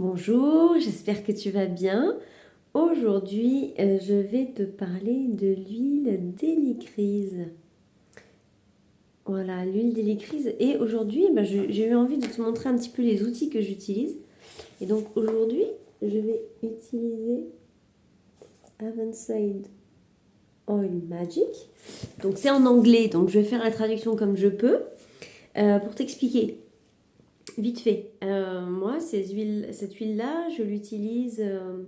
Bonjour, j'espère que tu vas bien. Aujourd'hui, je vais te parler de l'huile d'hélicryse. Voilà, l'huile d'hélicryse. Et aujourd'hui, j'ai eu envie de te montrer un petit peu les outils que j'utilise. Et donc aujourd'hui, je vais utiliser Avonside Oil Magic. Donc c'est en anglais, donc je vais faire la traduction comme je peux. Pour t'expliquer, vite fait, moi, cette huile-là, je l'utilise euh,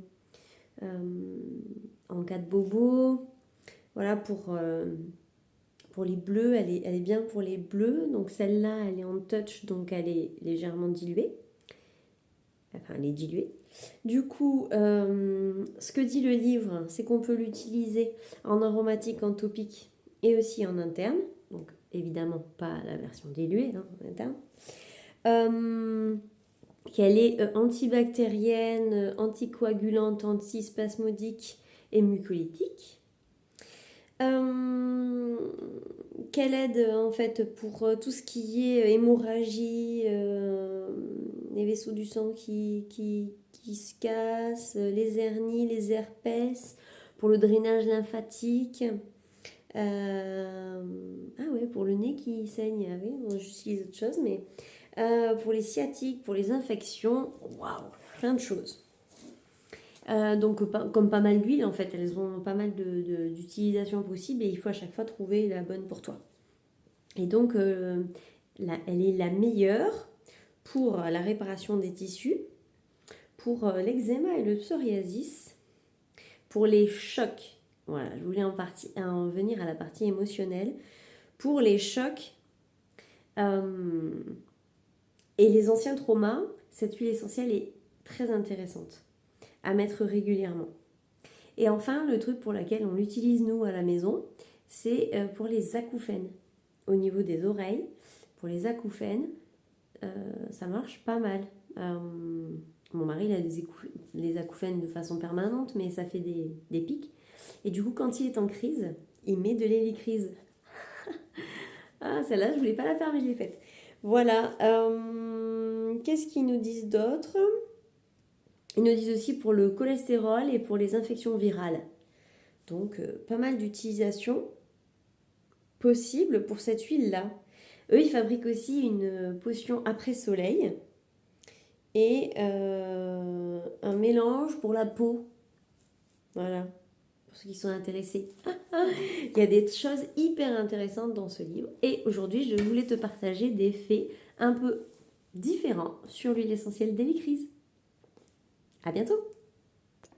en cas de bobo. Voilà, pour les bleus, elle est bien pour les bleus. Donc celle-là, elle est en touch, donc elle est légèrement diluée. Enfin, elle est diluée. Du coup, ce que dit le livre, c'est qu'on peut l'utiliser en aromatique, en topique et aussi en interne. Donc évidemment pas la version diluée, hein, en interne. Qu'elle est antibactérienne, anticoagulante, antispasmodique et mucolytique. Euh, Qu'elle aide en fait pour tout ce qui est hémorragie, les vaisseaux du sang qui se cassent, les hernies, les herpès, pour le drainage lymphatique. Ah ouais, pour le nez qui saigne, ah oui, bon, j'utilise autre chose, mais pour les sciatiques, pour les infections, waouh, plein de choses. Donc, comme pas mal d'huiles, en fait, elles ont pas mal d'utilisations possibles et il faut à chaque fois trouver la bonne pour toi. Et donc, elle est la meilleure pour la réparation des tissus, pour l'eczéma et le psoriasis, pour les chocs. Voilà, je voulais en venir à la partie émotionnelle. Pour les chocs euh, et les anciens traumas, cette huile essentielle est très intéressante à mettre régulièrement. Et enfin, le truc pour lequel on l'utilise nous à la maison, c'est pour les acouphènes. Au niveau des oreilles, pour les acouphènes, ça marche pas mal. Euh, Mon mari il a les acouphènes de façon permanente, mais ça fait des pics. Et du coup, quand il est en crise, il met de l'hélicryse. Ah, celle-là, je voulais pas la faire, mais je l'ai faite. Voilà. Qu'est-ce qu'ils nous disent d'autre? Ils nous disent aussi pour le cholestérol et pour les infections virales. Donc, pas mal d'utilisation possible pour cette huile-là. Eux, ils fabriquent aussi une potion après soleil et un mélange pour la peau. Voilà, pour ceux qui sont intéressés. Il y a des choses hyper intéressantes dans ce livre. Et aujourd'hui, je voulais te partager des faits un peu différents sur l'huile essentielle d'hélicryse. À bientôt!